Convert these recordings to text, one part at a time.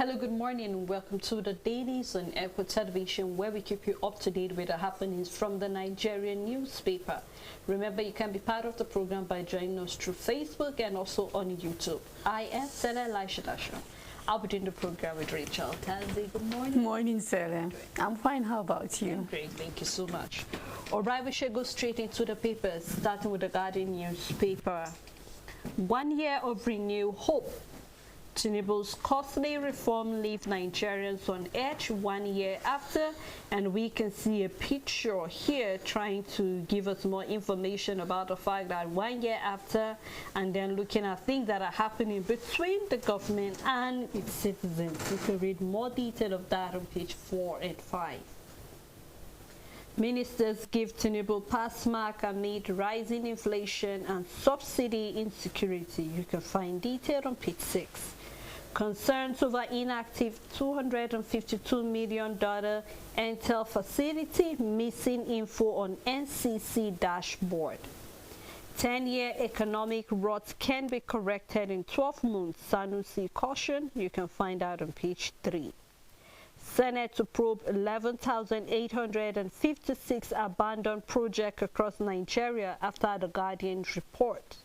Hello, good morning, and welcome to the Dailies on Echo Television, where we keep you up to date with the happenings from the Nigerian newspaper. Remember, you can be part of the program by joining us through Facebook and also on YouTube. I am Sela Elisha. I'll be doing the program with Rachel Tanzi. Good morning. Good morning, Sela. I'm fine. How about you? Great, thank you so much. All right, we should go straight into the papers, starting with the Guardian newspaper. 1 year of renewed hope. Tinubu's costly reform leave Nigerians on edge 1 year after, and we can see a picture here trying to give us more information about the fact that 1 year after, and then looking at things that are happening between the government and its citizens. You can read more detail of that on page 4 and 5. Ministers give Tinubu pass mark amid rising inflation and subsidy insecurity. You can find detail on page 6. Concerns over inactive $252 million Intel facility, missing info on NCC dashboard. 10-year economic rot can be corrected in 12 months, Sanusi caution. You can find out on page 3. Senate to probe 11,856 abandoned projects across Nigeria after the Guardian's report.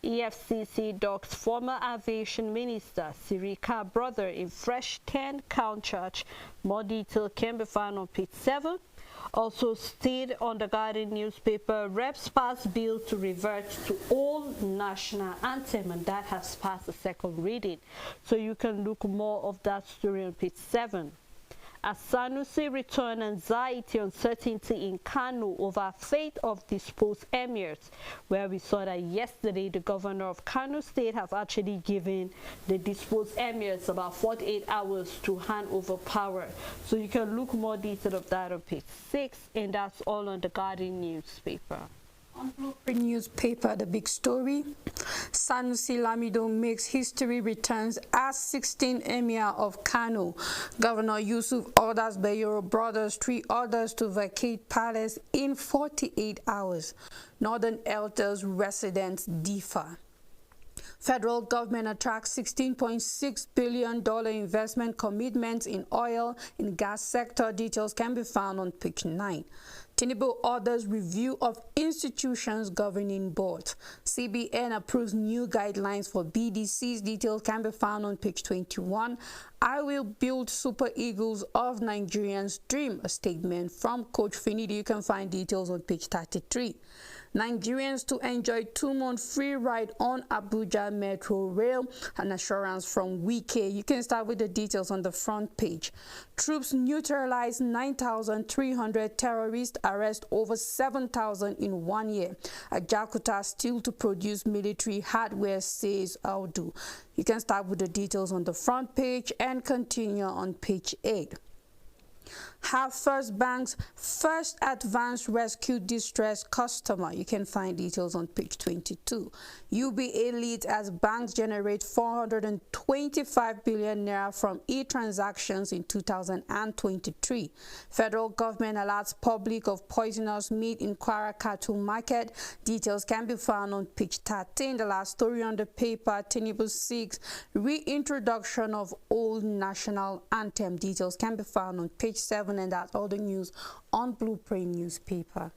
EFCC docks former aviation minister Sirika brother in fresh 10-count charge. More detail can be found on page 7. Also stayed on the Guardian newspaper, reps pass bill to revert to old national anthem, and that has passed the second reading. So you can look more of that story on page 7. As Sanusi return, anxiety, uncertainty in Kano over fate of disposed emirs, where we saw that yesterday the governor of Kano State have actually given the disposed emirs about 48 hours to hand over power. So you can look more detail of that on page 6, and that's all on the Guardian newspaper. On Blueprint newspaper, the big story: Sanusi Lamido makes history, returns as 16th Emir of Kano. Governor Yusuf orders Bayero brothers 3 orders to vacate palace in 48 hours. Northern elders residents differ. Federal government attracts $16.6 billion investment commitments in oil and gas sector. Details can be found on page 9. Tinubu orders review of institutions governing board. CBN approves new guidelines for BDCs. Details can be found on page 21. I will build Super Eagles of Nigerians' dream, a statement from Coach Finidi. You can find details on page 33. Nigerians to enjoy 2-month free ride on Abuja Metro Rail, an assurance from Wike. You can start with the details on the front page. Troops neutralize 9,300 terrorists, arrest over 7,000 in 1 year. Ajakuta still to produce military hardware, says Audu. You can start with the details on the front page and continue on page 8. Have First Bank's first advanced rescue distressed customer. You can find details on page 22. UBA leads as banks generate 425 billion naira from e-transactions in 2023. Federal government alerts public of poisonous meat in Kwara Cattle Market. Details can be found on page 13. The last story on the paper: Tinubu seeks reintroduction of old national anthem. Details can be found on page 7. And that's all the news on Blueprint newspaper.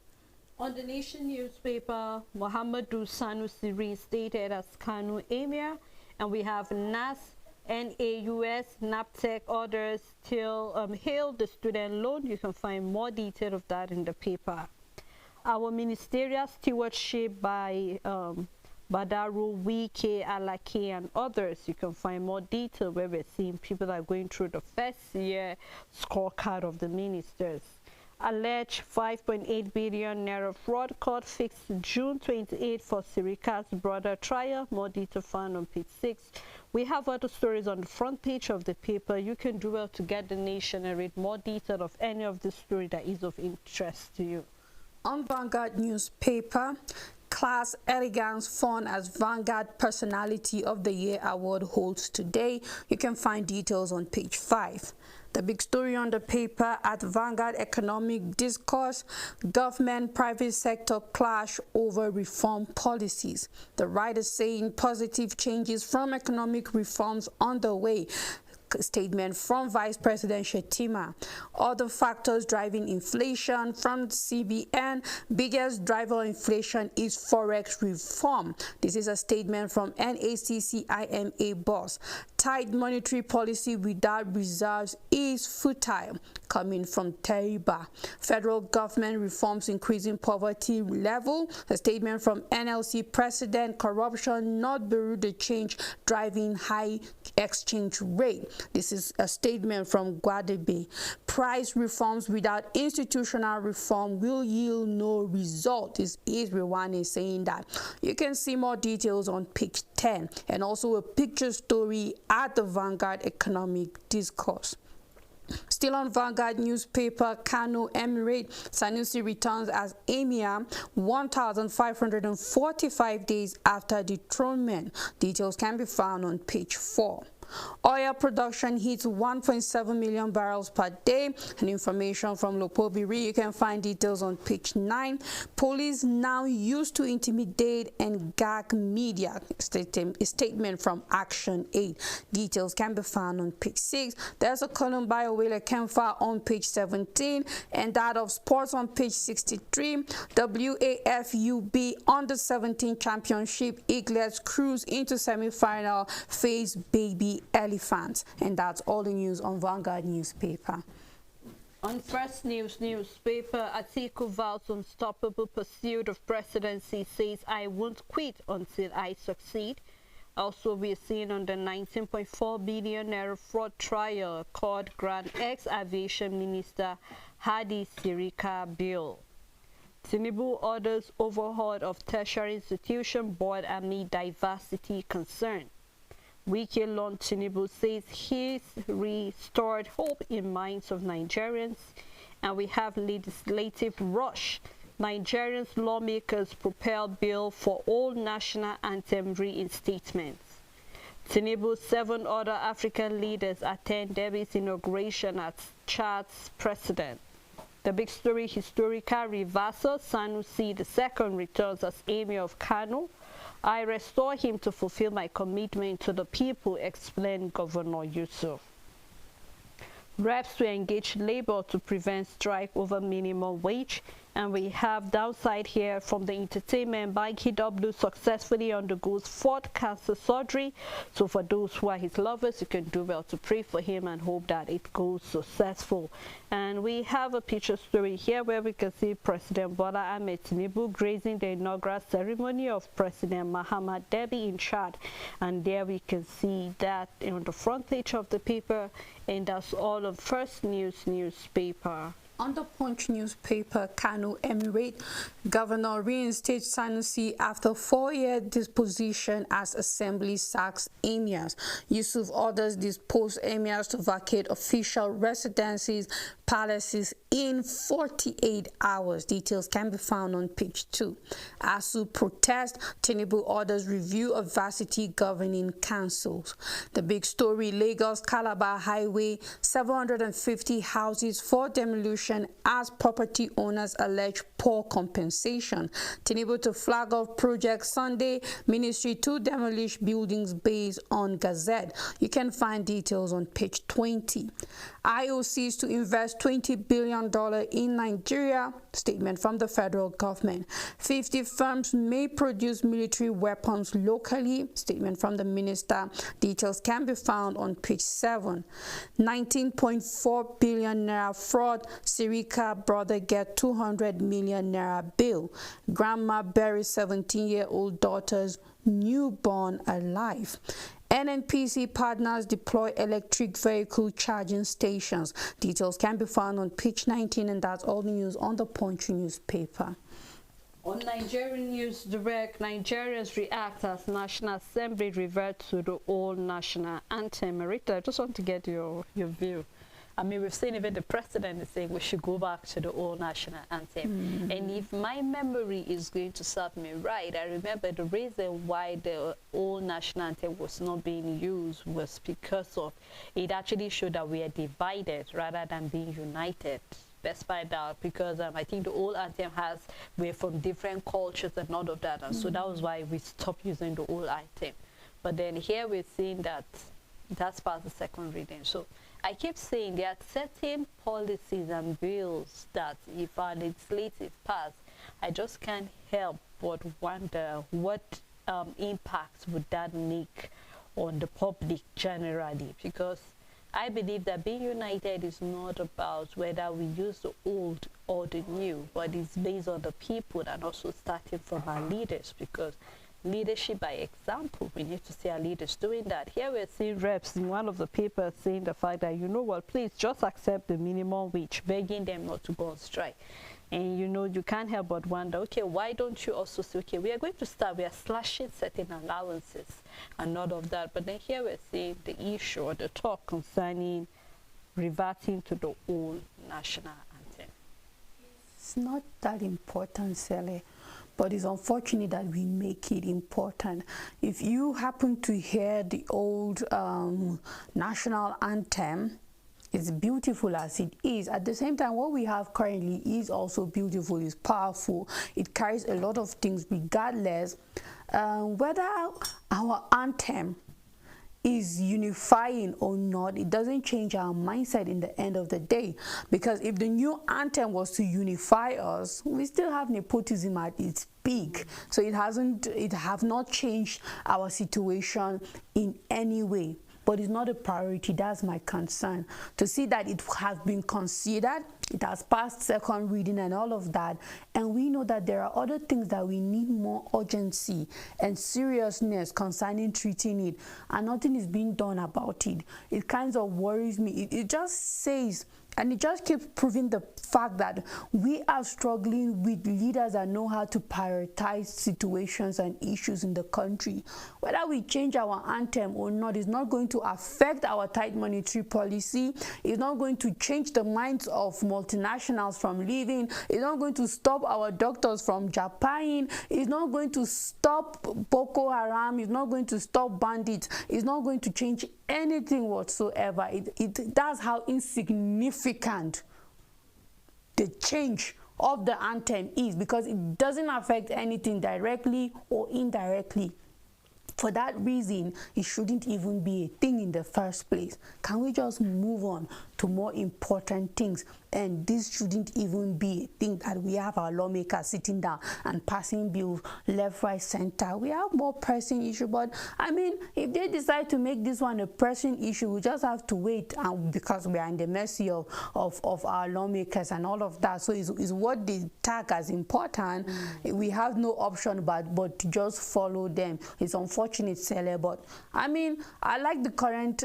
On the Nation newspaper, Muhammadu Sanusi reinstated as Kano Emir, and we have NAS, NAUS, NAPTEC orders till hail the student loan. You can find more detail of that in the paper. Our ministerial stewardship by Badaru, Wike, Alake, and others. You can find more detail where we're seeing people that are going through the first year scorecard of the ministers. Alleged 5.8 billion naira fraud court fixed June 28 for Sirika's brother trial. More detail found on page 6. We have other stories on the front page of the paper. You can do well to get the Nation and read more detail of any of the story that is of interest to you. On Vanguard newspaper, Class Elegance Fund as Vanguard Personality of the Year award holds today. You can find details on page 5. The big story on the paper at Vanguard: Economic Discourse, Government Private Sector Clash over Reform Policies. The writer saying positive changes from economic reforms on the way. statement from Vice President Shettima. Other factors driving inflation from CBN: biggest driver of inflation is forex reform. This is a statement from NACCIMA boss. Tight monetary policy without reserves is futile, coming from Teriba. Federal government reforms increasing poverty level. A statement from NLC president: corruption not bureau the change driving high exchange rate. This is a statement from Guadabe. Price reforms without institutional reform will yield no result. This is Rwanda saying that. You can see more details on page 10 and also a picture story at the Vanguard Economic Discourse. Still on Vanguard newspaper, Kano Emirate, Sanusi returns as Emir 1,545 days after dethronement. Details can be found on page 4. Oil production hits 1.7 million barrels per day. And information from Lopobiri, you can find details on page 9. Police now used to intimidate and gag media. A statement from Action Aid. Details can be found on page 6. There's a column by Owele Kemfa on page 17 and that of sports on page 63. WAFUB Under 17 Championship, Eaglets cruise into semi-final, face baby elephants. And that's all the news on Vanguard newspaper. On First News newspaper, Atiku vows unstoppable pursuit of presidency, says I won't quit until I succeed. Also, we're seeing on the 19.4 billion naira fraud trial called Grand Ex-Aviation Minister Hadi Sirika bill. Tinubu orders overhaul of tertiary institution board amid diversity concern. Wiki Lon Tinubu says he's restored hope in minds of Nigerians. And we have legislative rush. Nigerians lawmakers propel bill for all national anthem reinstatements. Tinubu, 7 other African leaders attend Debbie's inauguration as Chad's president. The big story, historical reversal. Sanusi II returns as Emir of Kano. I restore him to fulfill my commitment to the people, explained Governor Yusuf. Reps to engage labor to prevent strike over minimum wage. And we have downside here from the entertainment. Banky W successfully undergoes 4th cancer surgery. So for those who are his lovers, you can do well to pray for him and hope that it goes successful. And we have a picture story here where we can see President Bola Ahmed Tinubu gracing the inaugural ceremony of President Mahamat Debi in Chad. And there we can see that on the front page of the paper. And that's all of First News newspaper. On the Punch newspaper, Kano Emirate, Governor reinstates Sanusi after 4-year disposition as Assembly sacks emirs. Yusuf orders disposed emirs to vacate official residencies, palaces in 48 hours. Details can be found on page 2. ASU protest, Tinubu orders review of varsity governing councils. The big story, Lagos Calabar Highway, 750 houses for demolition as property owners allege poor compensation. Tinubu to flag off project Sunday, ministry to demolish buildings based on Gazette. You can find details on page 20. IOCs to invest $20 billion in Nigeria. Statement from the federal government. 50 firms may produce military weapons locally. Statement from the minister. Details can be found on page 7. 19.4 billion naira fraud. Sirika brother get 200 million naira bill. Grandma buries 17-year-old daughter's newborn alive. NNPC partners deploy electric vehicle charging stations. Details can be found on page 19, and that's all the news on the Punch newspaper. On Nigerian News Direct, Nigerians react as National Assembly revert to the old national anthem. Marita, I just want to get your view. I mean, we've seen even the president is saying we should go back to the old national anthem. And if my memory is going to serve me right, I remember the reason why the old national anthem was not being used was because of it actually showed that we are divided rather than being united. Let's find out, because I think the old anthem we're from different cultures and all of that. And so that was why we stopped using the old anthem. But then here we're seeing that That's part of the second reading. So I keep saying there are certain policies and bills that if our legislative pass, I just can't help but wonder what impact would that make on the public generally, because I believe that being united is not about whether we use the old or the new, but it's based on the people and also starting from our leaders, because leadership by example, we need to see our leaders doing that. Here we're seeing reps in one of the papers saying the fact that, you know what, please just accept the minimum wage, begging them not to go on strike. And you know, you can't help but wonder, okay, why don't you also say, okay, we are going to start, we are slashing certain allowances and all of that. But then here we're seeing the issue or the talk concerning reverting to the old national anthem. It's not that important, Sally, but it's unfortunate that we make it important. If you happen to hear the old national anthem, it's beautiful as it is. At the same time, what we have currently is also beautiful, it's powerful. It carries a lot of things regardless whether our anthem is unifying or not. It doesn't change our mindset in the end of the day, because if the new anthem was to unify us, we still have nepotism at its peak. So it have not changed our situation in any way. But it's not a priority. That's my concern. To see that it has been considered, it has passed second reading and all of that, and we know that there are other things that we need more urgency and seriousness concerning treating it, and nothing is being done about it. It kind of worries me. It just says, and it just keeps proving the fact that we are struggling with leaders that know how to prioritize situations and issues in the country. Whether we change our anthem or not is not going to affect our tight monetary policy. It's not going to change the minds of multinationals from leaving. It's not going to stop our doctors from Japan. It's not going to stop Boko Haram. It's not going to stop bandits. It's not going to change anything whatsoever. That's how insignificant the change of the anthem is, because it doesn't affect anything directly or indirectly. For that reason, it shouldn't even be a thing in the first place. Can we just move on to more important things? And this shouldn't even be a thing that we have our lawmakers sitting down and passing bills left, right, center. We have more pressing issue. But I mean, if they decide to make this one a pressing issue, we just have to wait, because we are in the mercy of our lawmakers and all of that. So it's what they tag as important. We have no option but to just follow them. It's unfortunate, Sele, but I mean, I like the current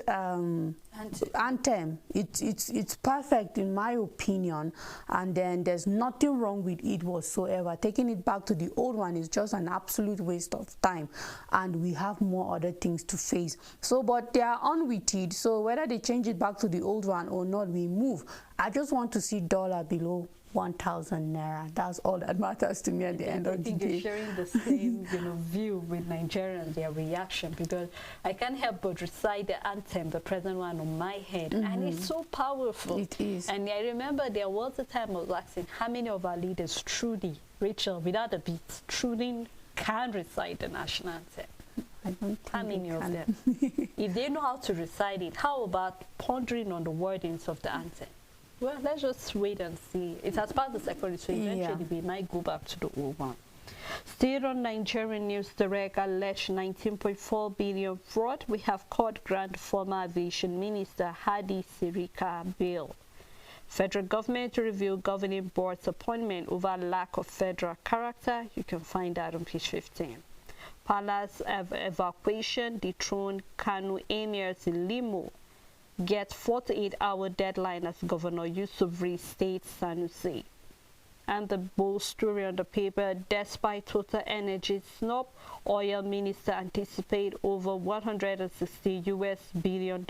anthem. It's perfect in my opinion, and then there's nothing wrong with it whatsoever. Taking it back to the old one is just an absolute waste of time, and we have more other things to face. So but they are on with it, so whether they change it back to the old one or not, we move. I just want to see dollar below 1,000 naira. That's all that matters to me at the end of the day. I think you're sharing the same view with Nigerians, their reaction, because I can't help but recite the anthem, the present one, on my head, and it's so powerful. It is. And I remember there was a time I was asking how many of our leaders truly, Rachel, without a beat, truly can recite the national anthem. I don't think how many of them? If they know how to recite it, how about pondering on the wordings of the anthem? Well, let's just wait and see. It has passed the second, so eventually we might go back to the old one. Still on Nigerian News Direct, alleged 19.4 billion fraud. We have caught Grand former Aviation Minister Hadi Sirika bail. Federal government to review governing board's appointment over lack of federal character. You can find that on page 15. Palace evacuation dethroned Kanu emirs in limo. Get 48-hour deadline as Governor Yusuf restates Sanusi. And the bold story on the paper, despite Total Energy snub, oil minister anticipate over $160 billion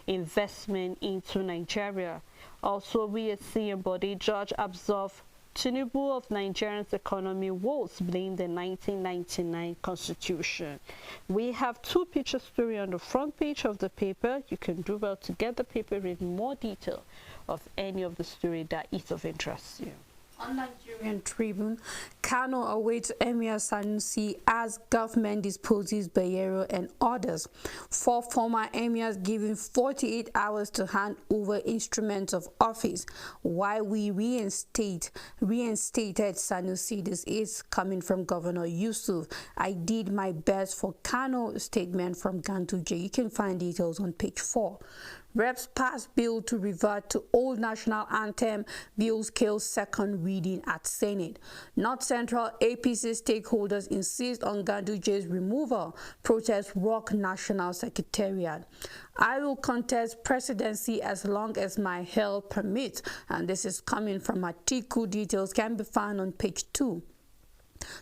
investment into Nigeria. Also, we are seeing body judge absolve Tinubu of Nigeria's economy woes, blame the 1999 constitution. We have two picture story on the front page of the paper. You can do well to get the paper in more detail of any of the story that is of interest to you. On Nigerian Tribune, Kano awaits Emir Sanusi as government disposes Bayero and others. 4 former emirs given 48 hours to hand over instruments of office. Why we reinstated Sanusi. This is coming from Governor Yusuf. I did my best for Kano, statement from Ganduje. You can find details on page 4. Reps pass bill to revert to old national anthem. Bill kills second reading at Senate. North Central APC stakeholders insist on Ganduje's removal. Protests rock National Secretariat. I will contest presidency as long as my health permits. And this is coming from Atiku. Details can be found on page 2.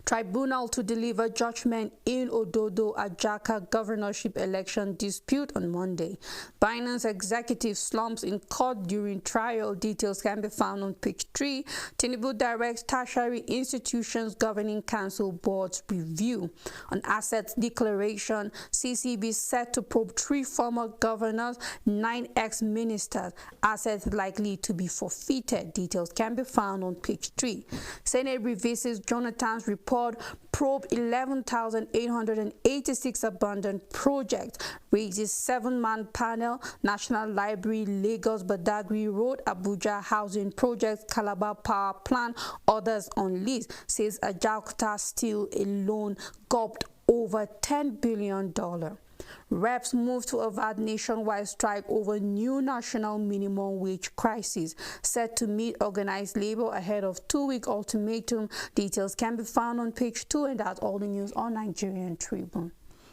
Tribunal to deliver judgment in Ododo Ajaka governorship election dispute on Monday. Binance executive slumps in court during trial. Details can be found on page 3. Tinubu directs tertiary institutions governing council boards review. On assets declaration, CCB set to probe 3 former governors, 9 ex-ministers. Assets likely to be forfeited. Details can be found on page 3. Senate revisits Jonathan's report, probe 11,886 abandoned projects, raises 7-man panel, National Library, Lagos, Badagry Road, Abuja housing projects, Calabar power plant, others on lease, says Ajaokuta Steel alone gulped over $10 billion. Reps move to avoid nationwide strike over new national minimum wage crisis, set to meet organized labor ahead of 2-week ultimatum. Details can be found on page 2, and that's all the news on Nigerian Tribune.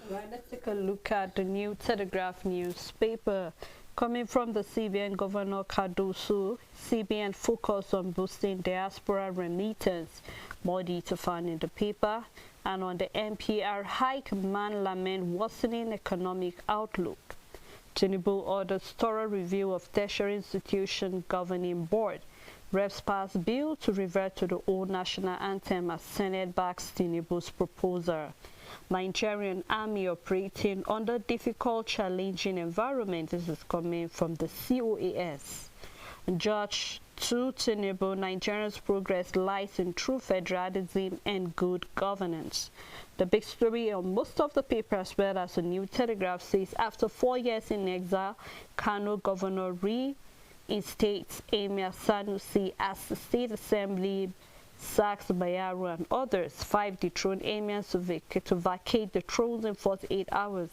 All right, let's take a look at the New Telegraph newspaper. Coming from the CBN Governor Cardoso, CBN focus on boosting diaspora remittance. More detail found in the paper. And on the NPR hike, man lament worsening economic outlook. Tinubu orders thorough review of tertiary institution governing board. Reps pass bill to revert to the old national anthem as Senate backs Tinubu's proposal. Nigerian army operating under difficult, challenging environment. This is coming from the COAS. Judge to Tinubu, Nigeria's progress lies in true federalism and good governance. The big story on most of the paper, as well as the New Telegraph, says after 4 years in exile, Kano governor reinstates Emir Sanusi as the state assembly sacks Bayero and others. 5 dethroned emirs to vacate the thrones in 48 hours.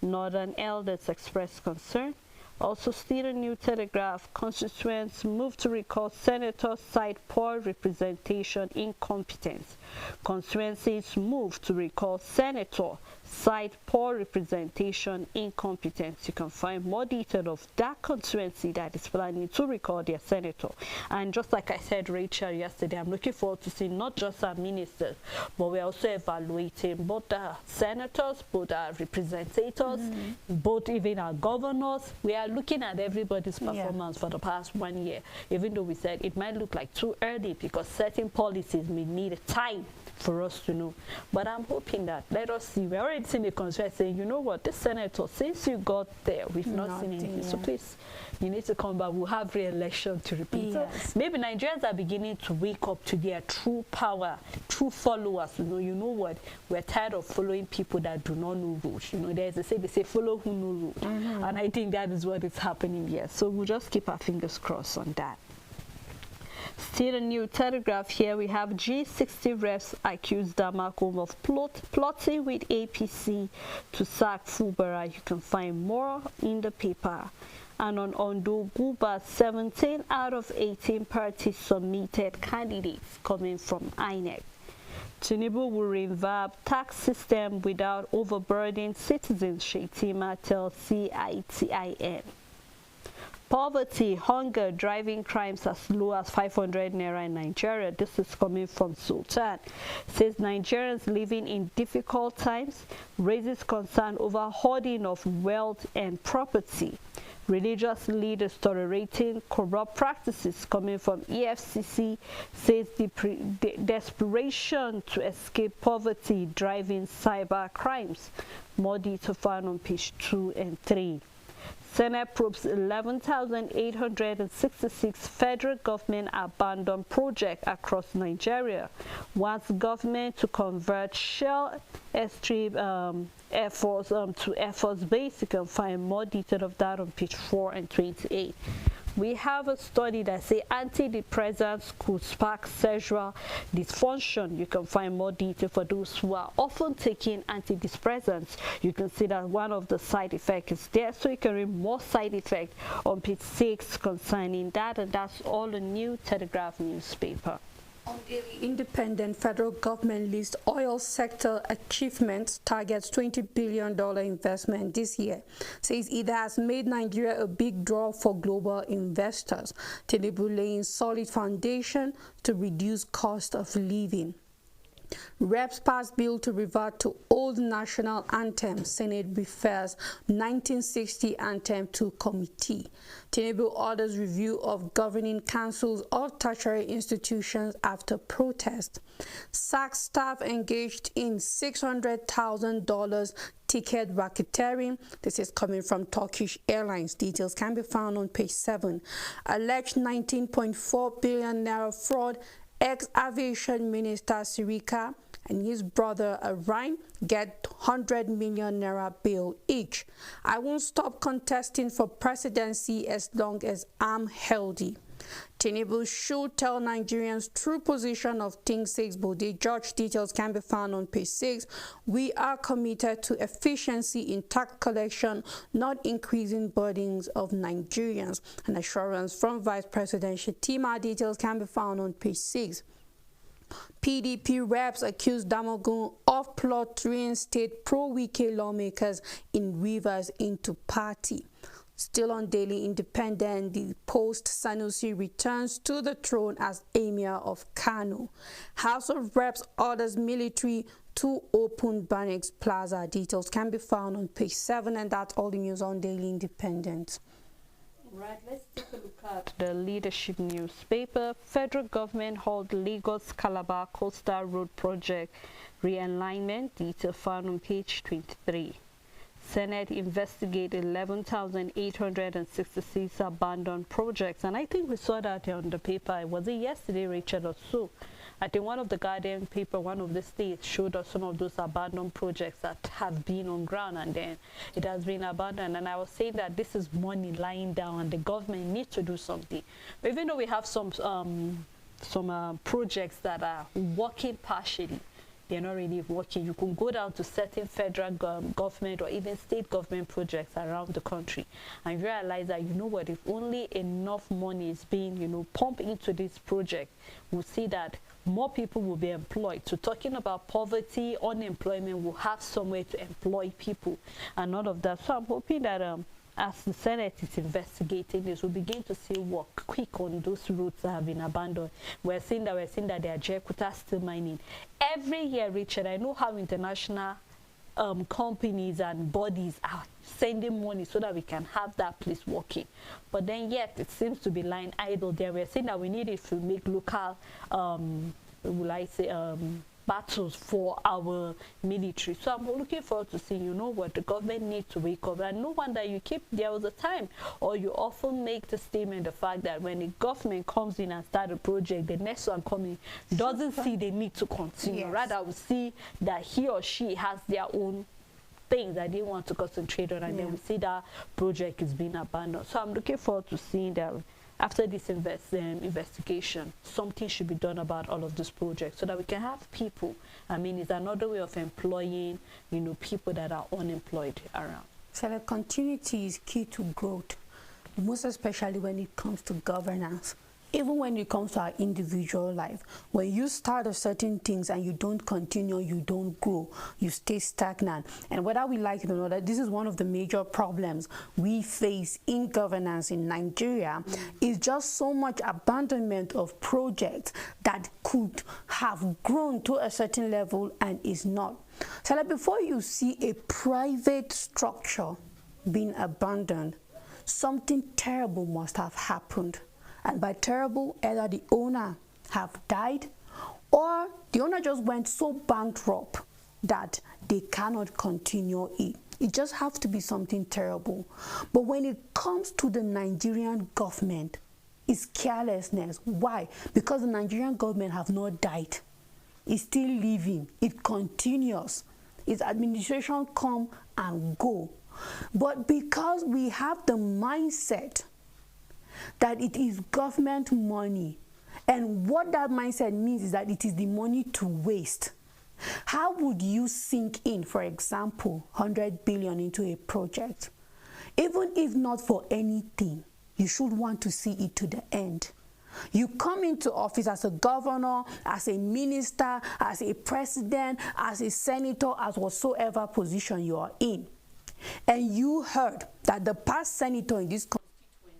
Northern elders expressed concern. Also, still a New Telegraph, constituents move to recall senators cite poor representation incompetence. Constituencies move to recall senator cite poor representation incompetence. You can find more detail of that constituency that is planning to recall their senator. And just like I said, Rachel, yesterday, I'm looking forward to seeing not just our ministers, but we're also evaluating both the senators, both our representatives, both even our governors. We are looking at everybody's performance for the past 1 year, even though we said it might look like too early because certain policies may need time for us to know. But I'm hoping that, let us see, we're already seeing a constituency saying, you know what, this senator, since you got there, we've not seen anything. So please, you need to come back. We'll have re-election to repeat. Yes. So maybe Nigerians are beginning to wake up to their true power, true followers. You know what, we're tired of following people that do not know rules. You know, there's a say, they say follow who know rules. And I think that is what is happening here. So we'll just keep our fingers crossed on that. Still a New Telegraph here, we have G60 reps accused Damakom of plotting with APC to sack Fubara. You can find more in the paper. And on Ondo Guba, 17 out of 18 parties submitted candidates coming from INEC. Tinubu will revamp tax system without overburdening citizens, Shetima tells CITIN. Poverty, hunger, driving crimes as low as 500 naira in Nigeria. This is coming from Sultan. Says Nigerians living in difficult times, raises concern over hoarding of wealth and property. Religious leaders tolerating corrupt practices coming from EFCC, says the desperation to escape poverty driving cyber crimes. More detail found on page 2 and 3. Senate probes 11,866 federal government abandoned projects across Nigeria. Wants government to convert shell airstrip efforts to efforts based. You can find more detail of that on page 4 and 28. We have a study that says antidepressants could spark sexual dysfunction. You can find more detail for those who are often taking antidepressants. You can see that one of the side effects is there, so you can read more side effects on page 6 concerning that, and that's all the New Telegraph newspaper. On Daily Independent, federal government lists oil sector achievements, targets $20 billion investment this year. Says it has made Nigeria a big draw for global investors. Tinubu laying solid foundation to reduce cost of living. Reps passed bill to revert to old national anthem. Senate refers 1960 anthem to committee. Tinubu orders review of governing councils of tertiary institutions after protest. SAC staff engaged in $600,000 ticket racketeering. This is coming from Turkish Airlines. Details can be found on page 7. Alleged 19.4 billion naira fraud. Ex-aviation minister Sirika and his brother Arine get 100 million naira bail each. I won't stop contesting for presidency as long as I'm healthy. Tinubu should tell Nigerians true position of things, says Bode George. Details can be found on page 6. We are committed to efficiency in tax collection, not increasing burdens of Nigerians. An assurance from Vice President Shetima. Details can be found on page 6. PDP reps accused Damogun of plot to reinstate pro-Wike lawmakers in Rivers into party. Still on Daily Independent, the post Sanusi returns to the throne as Emir of Kano. House of Reps orders military to open Banex Plaza. Details can be found on page 7, and that's all the news on Daily Independent. Right, let's take a look at the leadership newspaper. Federal government hold Lagos-Calabar Coastal Road Project realignment. Detail found on page 23. Senate investigated 11,866 abandoned projects, and I think we saw that on the paper. Was it yesterday, Richard, or so? I think one of the Guardian paper, one of the states, showed us some of those abandoned projects that have been on ground, and then it has been abandoned. And I was saying that this is money lying down, and the government needs to do something. But even though we have some projects that are working partially, they're not really working. You can go down to certain federal government or even state government projects around the country and realize that, you know what, if only enough money is being, pumped into this project, we'll see that more people will be employed. So talking about poverty, unemployment, will have somewhere to employ people and all of that. So I'm hoping that as the Senate is investigating this, we'll begin to see work quick on those routes that have been abandoned. We're seeing that they are Jekuta still mining. Every year, Richard, I know how international companies and bodies are sending money so that we can have that place working. But then yet, it seems to be lying idle there. We're saying that we need it to make local, battles for our military. So I'm looking forward to seeing, what the government needs to wake up. And no wonder there was a time, or you often make the statement, the fact that when the government comes in and start a project, the next one coming doesn't see the need to continue. Yes. Rather, we see that he or she has their own things that they want to concentrate on, and then we see that project is being abandoned. So I'm looking forward to seeing that after this investigation, something should be done about all of these projects so that we can have people. I mean, it's another way of employing, people that are unemployed around. So the continuity is key to growth, most especially when it comes to governance. Even when it comes to our individual life, when you start a certain things and you don't continue, you don't grow, you stay stagnant. And whether we like it or not, this is one of the major problems we face in governance in Nigeria, is just so much abandonment of projects that could have grown to a certain level and is not. So that before you see a private structure being abandoned, something terrible must have happened. And by terrible, either the owner have died or the owner just went so bankrupt that they cannot continue it. It just has to be something terrible. But when it comes to the Nigerian government, it's carelessness. Why? Because the Nigerian government have not died. It's still living. It continues. Its administration come and go. But because we have the mindset that it is government money, and what that mindset means is that it is the money to waste. How would you sink in, for example, 100 billion into a project? Even if not for anything, you should want to see it to the end. You come into office as a governor, as a minister, as a president, as a senator, as whatsoever position you are in. And you heard that the past senator in this constituency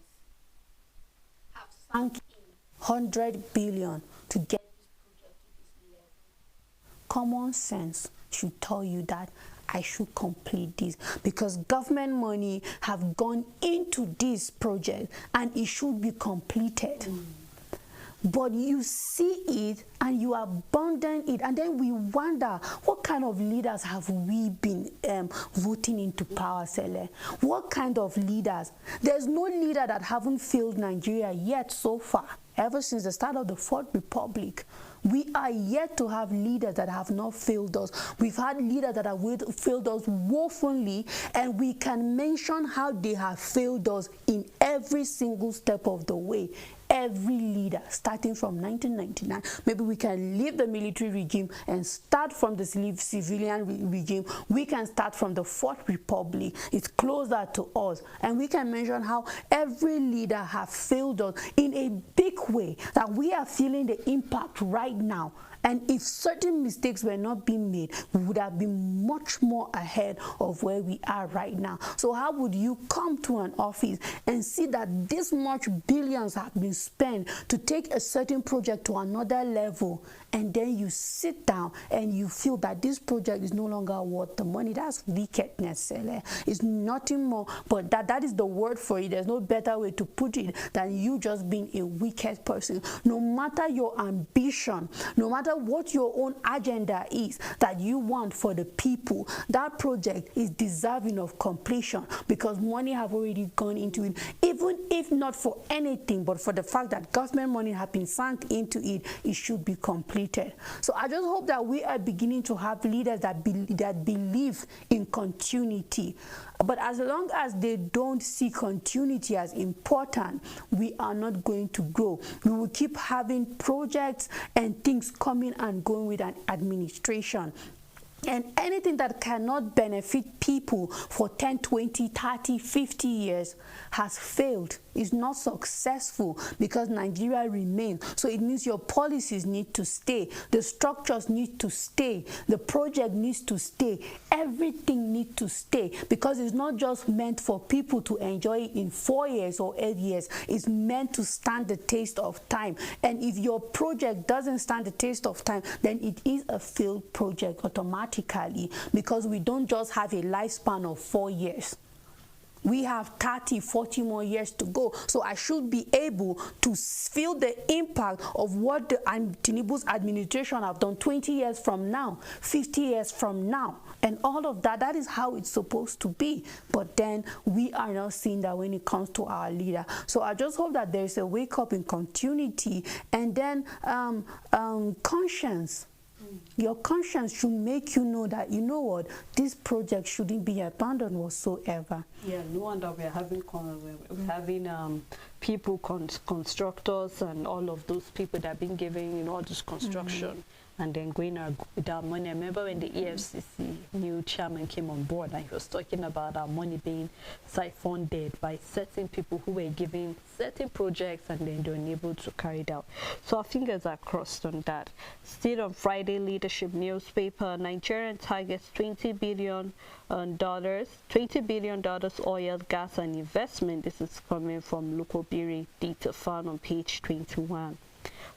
have sunk in 100 billion to get this project to this level. Common sense should tell you that I should complete this because government money have gone into this project and it should be completed. But you see it and you abandon it, and then we wonder what kind of leaders have we been voting into power, Sele? What kind of leaders? There's no leader that haven't failed Nigeria yet so far, ever since the start of the Fourth Republic. We are yet to have leaders that have not failed us. We've had leaders that have failed us woefully, and we can mention how they have failed us in every single step of the way. Every leader, starting from 1999, maybe we can leave the military regime and start from the civilian regime. We can start from the Fourth Republic. It's closer to us. And we can mention how every leader has failed us in a big way, that we are feeling the impact right now. And if certain mistakes were not being made, we would have been much more ahead of where we are right now. So how would you come to an office and see that this much billions have been spent to take a certain project to another level, and then you sit down and you feel that this project is no longer worth the money? That's wickedness, Sele. It's nothing more, but that is the word for it. There's no better way to put it than you just being a wicked person. No matter your ambition, no matter what your own agenda is that you want for the people, that project is deserving of completion because money have already gone into it. Even if not for anything, but for the fact that government money have been sunk into it, it should be completed. So I just hope that we are beginning to have leaders that believe in continuity. But as long as they don't see continuity as important, we are not going to grow. We will keep having projects and things coming and going with an administration. And anything that cannot benefit people for 10, 20, 30, 50 years has failed, is not successful, because Nigeria remains. So it means your policies need to stay, the structures need to stay, the project needs to stay, everything needs to stay, because it's not just meant for people to enjoy it in 4 years or 8 years. It's meant to stand the test of time. And if your project doesn't stand the test of time, then it is a failed project automatically, because we don't just have a lifespan of 4 years. We have 30, 40 more years to go. So I should be able to feel the impact of what the Tinubu's administration have done 20 years from now, 50 years from now, and all of that. That is how it's supposed to be. But then we are not seeing that when it comes to our leader. So I just hope that there is a wake up in continuity, and then conscience. Your conscience should make you know that, you know what, this project shouldn't be abandoned whatsoever. Yeah, no wonder we're having people, constructors, and all of those people that have been giving, all this construction. And then going out with our money. I remember when the EFCC new chairman came on board, and he was talking about our money being siphoned by certain people who were giving certain projects, and then they were unable to carry it out. So our fingers are crossed on that. Still on Friday Leadership newspaper, Nigerian targets $20 billion oil, gas, and investment. This is coming from Lukobiri data found on page 21.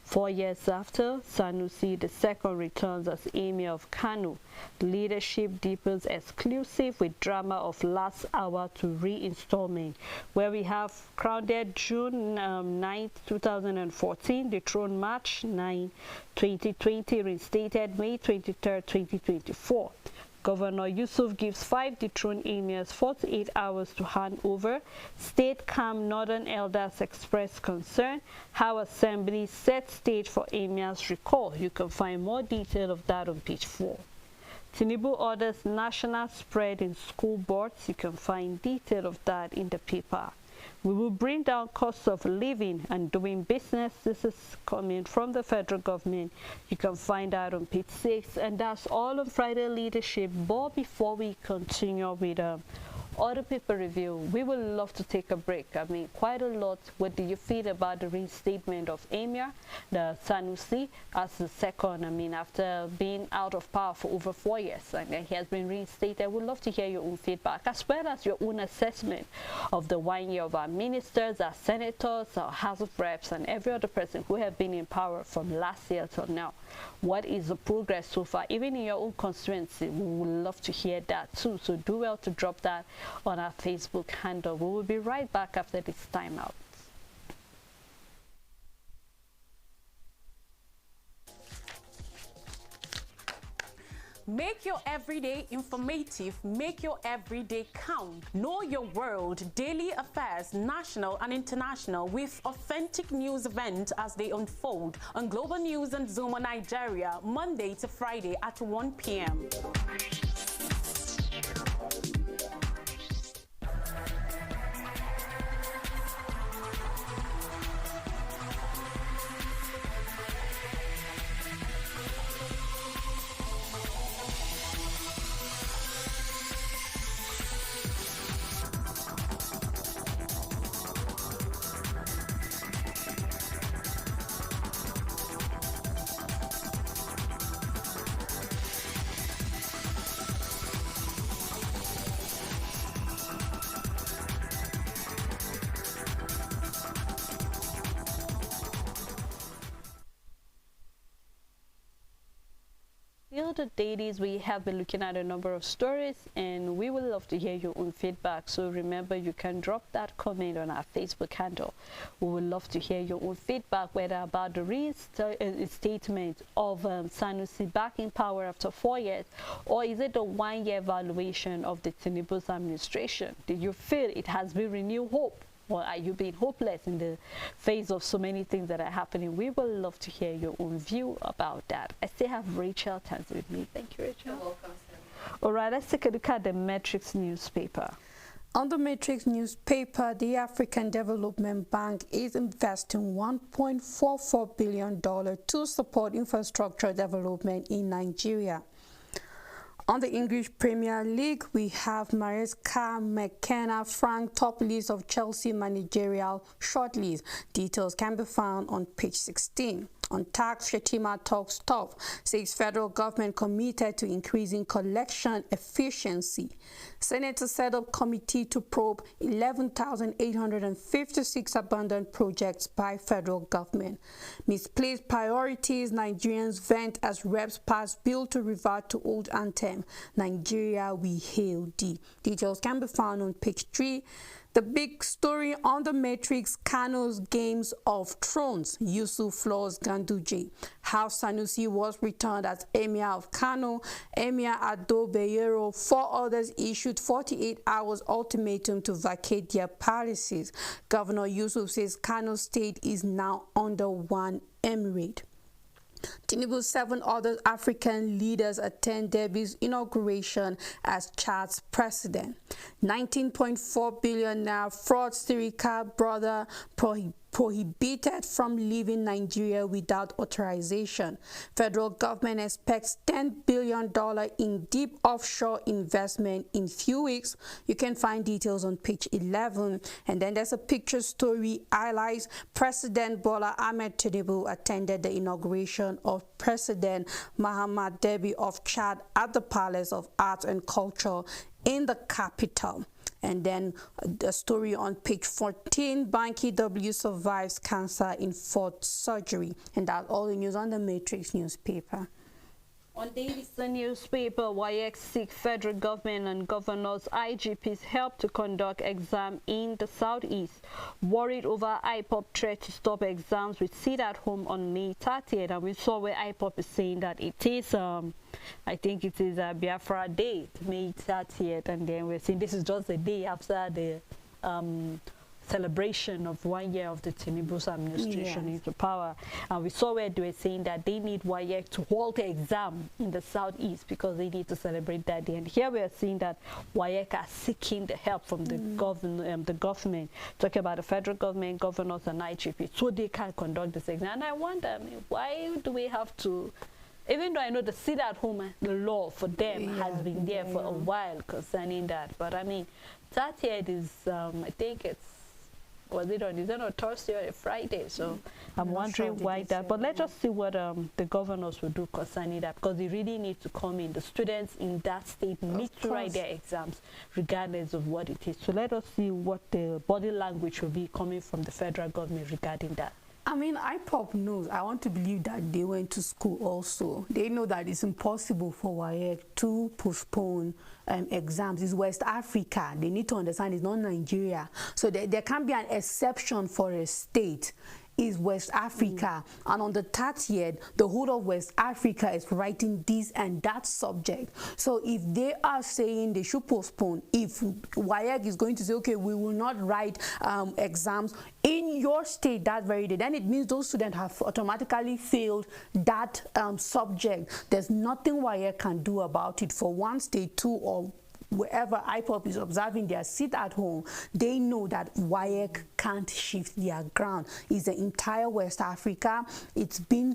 4 years after, Sanusi II returns as Emir of Kano. Leadership deepens exclusive with drama of last hour to reinstallment, where we have crowned June 9, 2014, dethroned March 9, 2020, reinstated May 23, 2024. Governor Yusuf gives 5 dethroned emirs 48 hours to hand over. State calm Northern elders express concern. How Assembly set stage for emirs recall. You can find more detail of that on page 4. Tinubu orders national spread in school boards. You can find detail of that in the paper. We will bring down costs of living and doing business. This is coming from the federal government. You can find out on page 6. And that's all on Friday Leadership. But before we continue with other paper review, we would love to take a break. I mean, quite a lot. What do you feel about the reinstatement of Emir, the Sanusi, as the second? I mean, after being out of power for over 4 years, and he has been reinstated. I would love to hear your own feedback, as well as your own assessment of the 1 year of our ministers, our senators, our House of Reps, and every other person who have been in power from last year till now. What is the progress so far? Even in your own constituency, we would love to hear that too. So do well to drop that on our Facebook handle. We will be right back after this timeout. Make your everyday informative, make your everyday count. Know your world, daily affairs, national and international, with authentic news events as they unfold on Global News and Zoom on Nigeria, Monday to Friday at 1 p.m. Still the dailies, we have been looking at a number of stories, and we would love to hear your own feedback. So remember, you can drop that comment on our Facebook handle. We would love to hear your own feedback, whether about the reinstatement of Sanusi back in power after 4 years, or is it the 1 year evaluation of the Tinubu's administration? Do you feel it has been renewed hope? Or are you being hopeless in the face of so many things that are happening? We would love to hear your own view about that. I still have Rachel Tanzi with me. Thank you, Rachel. You're welcome, Sam. All right, let's take a look at the Matrix newspaper. On the Matrix newspaper, the African Development Bank is investing $1.44 billion to support infrastructure development in Nigeria. On the English Premier League, we have Maresca McKenna Frank top list of Chelsea managerial shortlist. Details can be found on page 16. On tax, Shetima talks tough, says federal government committed to increasing collection efficiency. Senators set up committee to probe 11,856 abandoned projects by federal government. Misplaced priorities, Nigerians vent as reps pass bill to revert to old anthem, Nigeria We Hail Thee. Details can be found on page 3. The big story on the Matrix, Kano's Games of Thrones, Yusuf floors Ganduje. How Sanusi was returned as Emir of Kano, Emir Ado Bayero, 4 others issued 48 hours ultimatum to vacate their palaces. Governor Yusuf says Kano state is now under one emirate. Tinubu's 7 other African leaders attend Debbie's inauguration as Chad's president. 19.4 billion naira fraud Sirika brother prohibited from leaving Nigeria without authorization. Federal government expects $10 billion in deep offshore investment in few weeks. You can find details on page 11. And then there's a picture story highlights President Bola Ahmed Tinubu attended the inauguration of President Mahamat Deby of Chad at the Palace of Arts and Culture in the capital. And then the story on page 14, Banky W survives cancer in 4th surgery. And that's all the news on the Matrix newspaper. On Dailies, the newspaper, WAEC seek federal government and governors IGP's help to conduct exam in the southeast. Worried over IPOP threat to stop exams with sit at home on May 30th. And we saw where IPOP is saying that it is, I think it is a Biafra Day, May 30th. And then we're saying this is just a day after the celebration of 1 year of the Tinubu's administration into power. And we saw where they were saying that they need WAEC to hold the exam in the southeast because they need to celebrate that day. And here we are seeing that WAEC are seeking the help from the government, talking about the federal government, governors and IGP, so they can conduct this exam. And I wonder, I mean, why do we have to, even though I know the sit at home, the law for them has been there for a while concerning that, but I mean, 30th is, I think it's, was it on, is it on Thursday or a Friday? So I'm wondering why that. But let's just see what the governors will do concerning that, because they really need to come in. The students in that state need to write their exams regardless of what it is. So let us see what the body language will be coming from the federal government regarding that. I mean, IPOP knows. I want to believe that they went to school also. They know that it's impossible for WAEC to postpone exams. It's West Africa. They need to understand it's not Nigeria. So there can be an exception for a state. Is West Africa, and on the 30th, the whole of West Africa is writing this and that subject. So if they are saying they should postpone, if WAEC is going to say, okay, we will not write exams in your state that very day, then it means those students have automatically failed that subject. There's nothing WAEC can do about it for one state, two, or wherever IPOP is observing their sit at home. They know that WAEC can't shift their ground. It's the entire West Africa. It's been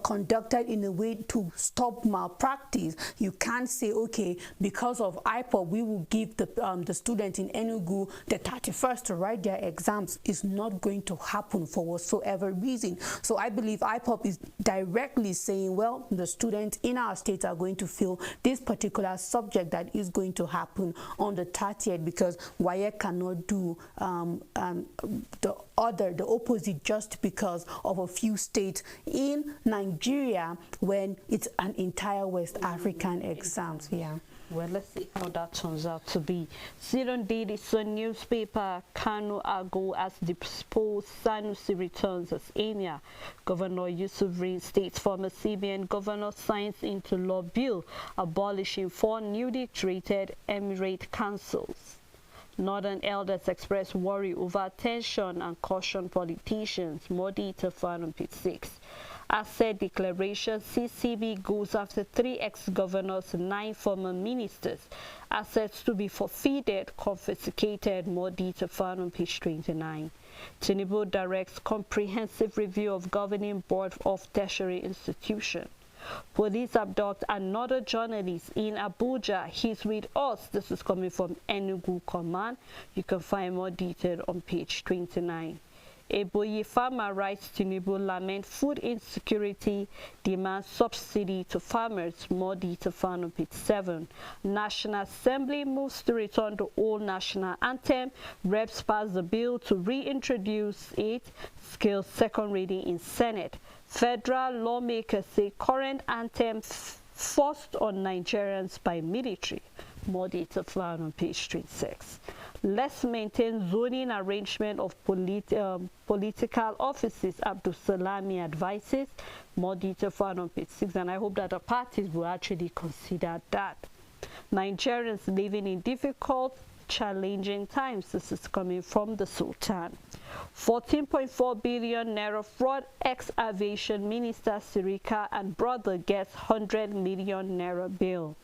conducted in a way to stop malpractice. You can't say, okay, because of IPOP, we will give the students in Enugu the 31st to write their exams. It's not going to happen for whatsoever reason. So I believe IPOP is directly saying, well, the students in our state are going to fail this particular subject that is going to happen on the 30th, because WAEC cannot do the opposite just because of a few states in Nigeria when it's an entire West African exams. Well, let's see how that turns out to be. Siron Dailies newspaper, Kano Ago as disposed, Sanusi returns as emir. Governor Yusuf reinstates former CBN governor, signs into law bill abolishing 4 newly created emirate councils. Northern elders express worry over tension and caution politicians. More detail found on page 6. Asset declaration, CCB goes after 3 ex-governors, 9 former ministers. Assets to be forfeited, confiscated. More detail found on page 29. Tinubu directs comprehensive review of governing board of tertiary institution. Police abduct another journalist in Abuja. He's with us. This is coming from Enugu Command. You can find more detail on page 29. Eboyi farmer writes Tinubu lament food insecurity, demands subsidy to farmers. More detail found on page 7. National Assembly moves to return the old national anthem. Reps pass the bill to reintroduce it. Skills second reading in Senate. Federal lawmakers say current anthem forced on Nigerians by military. More detail found on page 26. Let's maintain zoning arrangement of political offices, Abdul Salami advises. More detail found on page 6, and I hope that the parties will actually consider that. Nigerians living in difficult, challenging times. This is coming from the Sultan. 14.4 billion naira fraud. Ex-aviation minister Sirika and brother gets 100 million naira bill.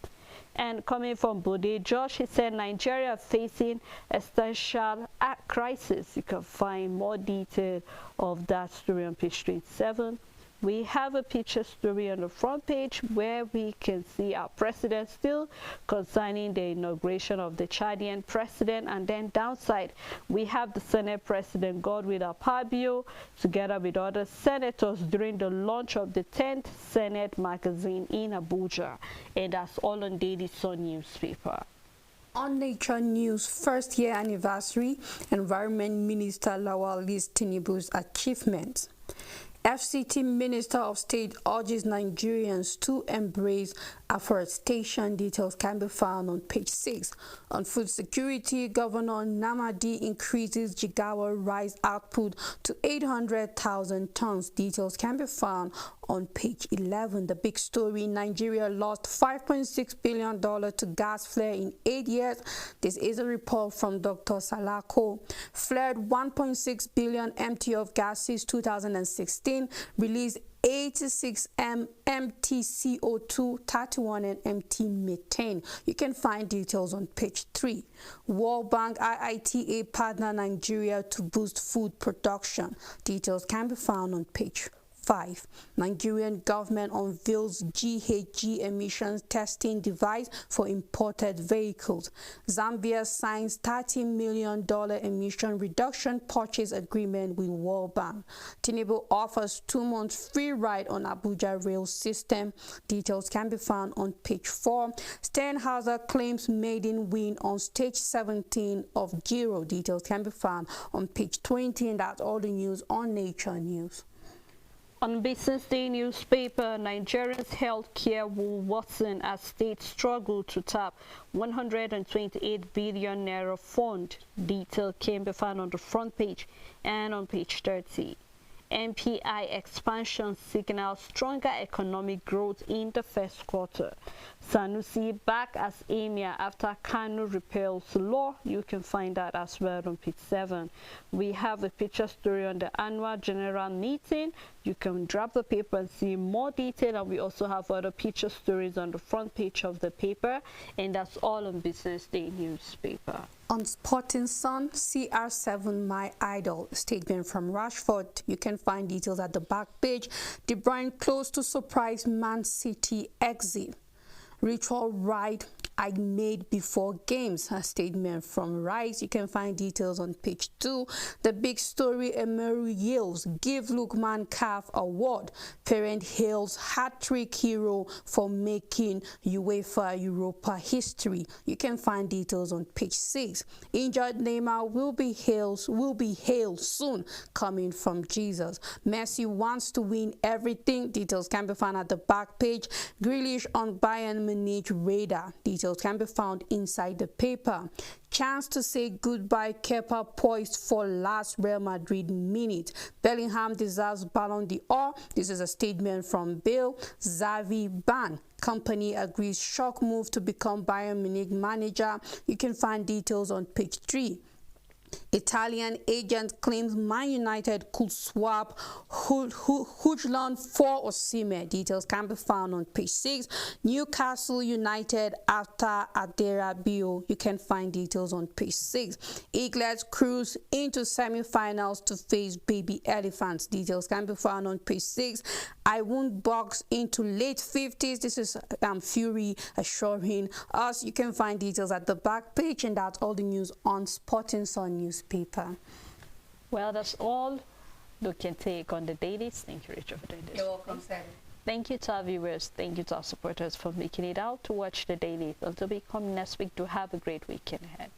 And coming from Bode Josh, he said Nigeria facing existential crisis. You can find more detail of that story on page 27. We have a picture story on the front page where we can see our president still concerning the inauguration of the Chadian president, and then downside we have the Senate President Godwin Akpabio together with other senators during the launch of the 10th Senate magazine in Abuja. And that's all on Daily Sun newspaper. On Nature News, first year anniversary, Environment Minister Lawal lists Tinubu's achievements. FCT Minister of State urges Nigerians to embrace afforestation. Details can be found on page 6. On food security, Governor Namadi increases Jigawa rice output to 800,000 tons. Details can be found on page 11. The big story: Nigeria lost $5.6 billion to gas flare in 8 years. This is a report from Dr. Salako. Flared 1.6 billion MT of gas since 2016, released 86 MT CO2, 31 MT methane. You can find details on page 3. World Bank IITA partner Nigeria to boost food production. Details can be found on page 5. Nigerian government unveils GHG emissions testing device for imported vehicles. Zambia signs $30 million emission reduction purchase agreement with World Bank. Tinubu offers 2 months free ride on Abuja rail system. Details can be found on page 4. Stenhauser claims maiden win on stage 17 of Giro. Details can be found on page 20, and that's all the news on Nature News. On Business Day newspaper, Nigerians' health care will worsen as states struggle to tap 128 billion naira fund. Detail can be found on the front page and on page 30. MPI expansion signals stronger economic growth in the first quarter. Sanusi back as Emir after Kanu repeals law. You can find that as well on page 7. We have a picture story on the annual general meeting. You can drop the paper and see more detail, and we also have other picture stories on the front page of the paper, and that's all on Business Day newspaper. On Sporting Sun, CR7 my idol, statement from Rashford. You can find details at the back page. De Bruyne close to surprise Man City exit. Ritual ride I made before games, a statement from Rice. You can find details on page 2. The big story: Emery Yales give Lukman Calf award. Parent hails hat-trick hero for making UEFA Europa history. You can find details on page 6. Injured Neymar will be hailed soon, coming from Jesus. Messi wants to win everything. Details can be found at the back page. Grealish on Bayern Munich radar. Details can be found inside the paper. Chance to say goodbye, Kepa poised for last Real Madrid minute. Bellingham deserves Ballon d'Or. This is a statement from Bill. Xavi ban. Company agrees shock move to become Bayern Munich manager. You can find details on page 3. Italian agent claims Man United could swap Hojlund for Osimhen. Details can be found on page 6. Newcastle United after Aderabio. You can find details on page 6. Eagles cruise into semi-finals to face Baby Elephants. Details can be found on page 6. I won't box into late 50s. This is Fury assuring us. You can find details at the back page, and that's all the news on Sporting Sun newspaper. Well, that's all we can take on the dailies. Thank you, Rachel, for doing this. You're welcome, Sam. Thank you to our viewers. Thank you to our supporters for making it out to watch the dailies. Until we come next week, do have a great weekend ahead.